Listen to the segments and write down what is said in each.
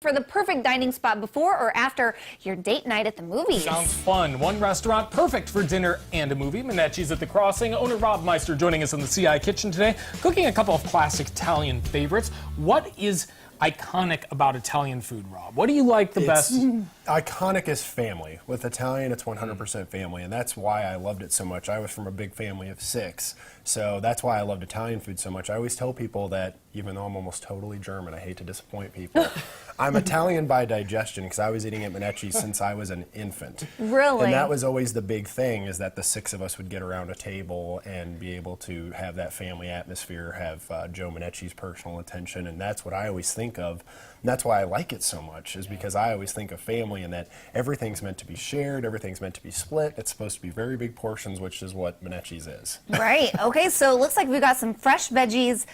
for the perfect dining spot before or after your date night at the movies. Sounds fun. One restaurant perfect for dinner and a movie. Minnecis at the Crossing. Owner Rob Meister joining us in the ciKitchen today, cooking a couple of classic Italian favorites. What is iconic about Italian food, Rob? What do you like the best? Iconic is family. With Italian, it's 100% family, and that's why I loved it so much. I was from a big family of 6, so that's why I loved Italian food so much. I always tell people that, even though I'm almost totally German, I hate to disappoint people, I'm Italian by digestion, because I was eating at Minnecis since I was an infant. Really? And that was always the big thing, is that the 6 of us would get around a table and be able to have that family atmosphere, have Joe Minnecis' personal attention, and that's what I always think of. And that's why I like it so much, is because I always think of family and that everything's meant to be shared, everything's meant to be split. It's supposed to be very big portions, which is what Minnecis is. Right. Okay, so it looks like we've got some fresh veggies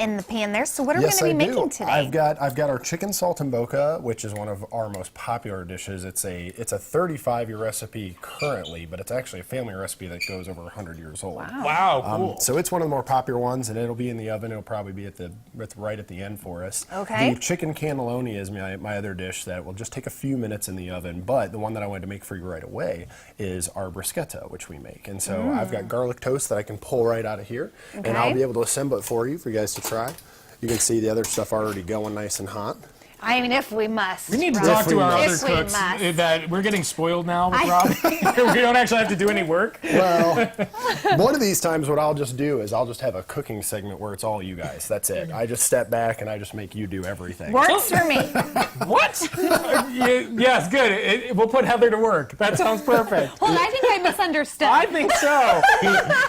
in the pan there. So what are we going to be making today? I've got our chicken saltimbocca, which is one of our most popular dishes. It's a 35-year recipe currently, but it's actually a family recipe that goes over 100 years old. Wow, cool. So it's one of the more popular ones, and it'll be in the oven. It'll probably be right at the end for us. Okay. The chicken cannelloni is my other dish that will just take a few minutes in the oven, but the one that I wanted to make for you right away is our bruschetta, which we make. And so I've got garlic toast that I can pull right out of here, and I'll be able to assemble it for you guys to try. You can see the other stuff already going nice and hot. I mean, if we must. We need to Rob. talk to our other If we cooks must. that we're getting spoiled now with Rob. We don't actually have to do any work. Well, one of these times what I'll just do is I'll just have a cooking segment where it's all you guys. That's it. I just step back and I just make you do everything. Works for me. What? Yes, good. We'll put Heather to work. That sounds perfect. Well, I think I misunderstood. I think so.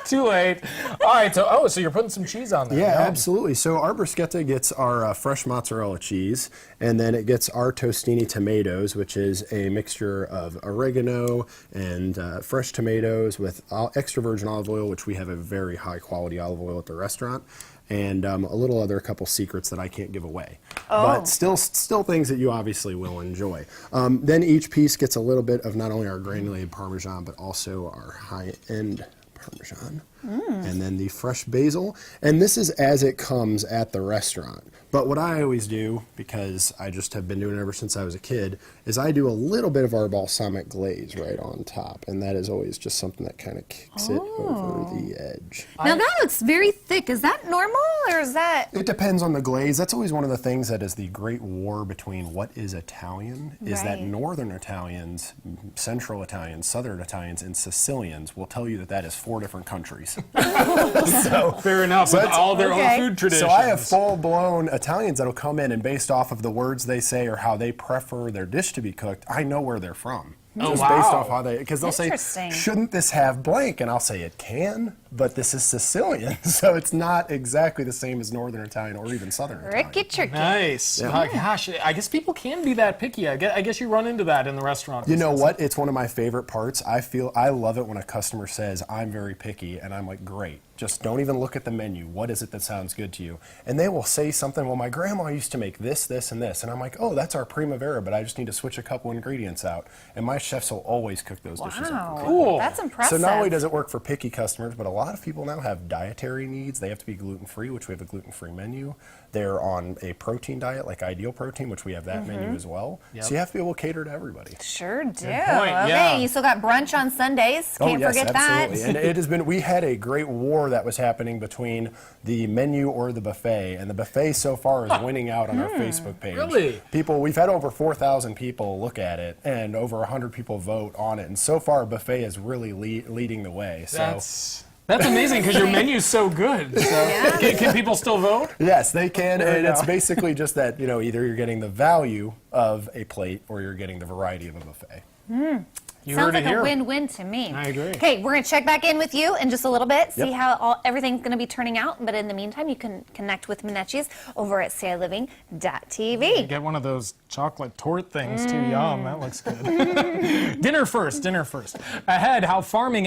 Too late. All right, so you're putting some cheese on there. Yeah, absolutely. So our bruschetta gets our fresh mozzarella cheese, and then it gets our tostini tomatoes, which is a mixture of oregano and fresh tomatoes with extra virgin olive oil, which we have a very high quality olive oil at the restaurant, and a little other couple secrets that I can't give away. But still things that you obviously will enjoy. Then each piece gets a little bit of not only our granulated Parmesan, but also our high-end Parmesan, and then the fresh basil, and this is as it comes at the restaurant. But what I always do, because I just have been doing it ever since I was a kid, is I do a little bit of our balsamic glaze right on top, and that is always just something that kind of kicks it over the edge. Now that looks very thick. Is that normal, or is that? It depends on the glaze. That's always one of the things that is the great war between what is Italian, is that Northern Italians, Central Italians, Southern Italians, and Sicilians will tell you that that is 4 different countries. So, fair enough, with all their own food traditions. So I have full-blown Italians that'll come in, and based off of the words they say or how they prefer their dish to be cooked, I know where they're from. Just based off how they, because they'll say, shouldn't this have blank? And I'll say it can, but this is Sicilian, so it's not exactly the same as Northern Italian or even Southern Italian. Tricky. Nice. Yeah. Gosh, I guess people can be that picky. I guess you run into that in the restaurant. You know what? It's one of my favorite parts. I love it when a customer says, I'm very picky, and I'm like, great. Just don't even look at the menu. What is it that sounds good to you? And they will say something, well, my grandma used to make this, this, and this. And I'm like, oh, that's our primavera, but I just need to switch a couple ingredients out. And my chefs will always cook those dishes up. Cool. That's impressive. So not only does it work for picky customers, but a lot of people now have dietary needs. They have to be gluten-free, which we have a gluten-free menu. They're on a protein diet, like Ideal Protein, which we have that menu as well. So you have to be able to cater to everybody. Sure do. Yeah. You still got brunch on Sundays. Can't forget absolutely. that. And it has been, we had a great war that was happening between the menu or the buffet, and the buffet so far is winning out on our Facebook page. Really? We've had over 4,000 people look at it, and over 100 people vote on it, and so far buffet is really leading the way. So. That's amazing, because your menu's so good. So can people still vote? Yes, they can, and it's basically just that, either you're getting the value of a plate or you're getting the variety of a buffet. You Sounds heard like it here. a win-win to me. I agree. Okay, we're going to check back in with you in just a little bit, see how everything's going to be turning out. But in the meantime, you can connect with Minnecis over at CILiving.tv. Get one of those chocolate torte things too. Yum, that looks good. Dinner first. Ahead, how farming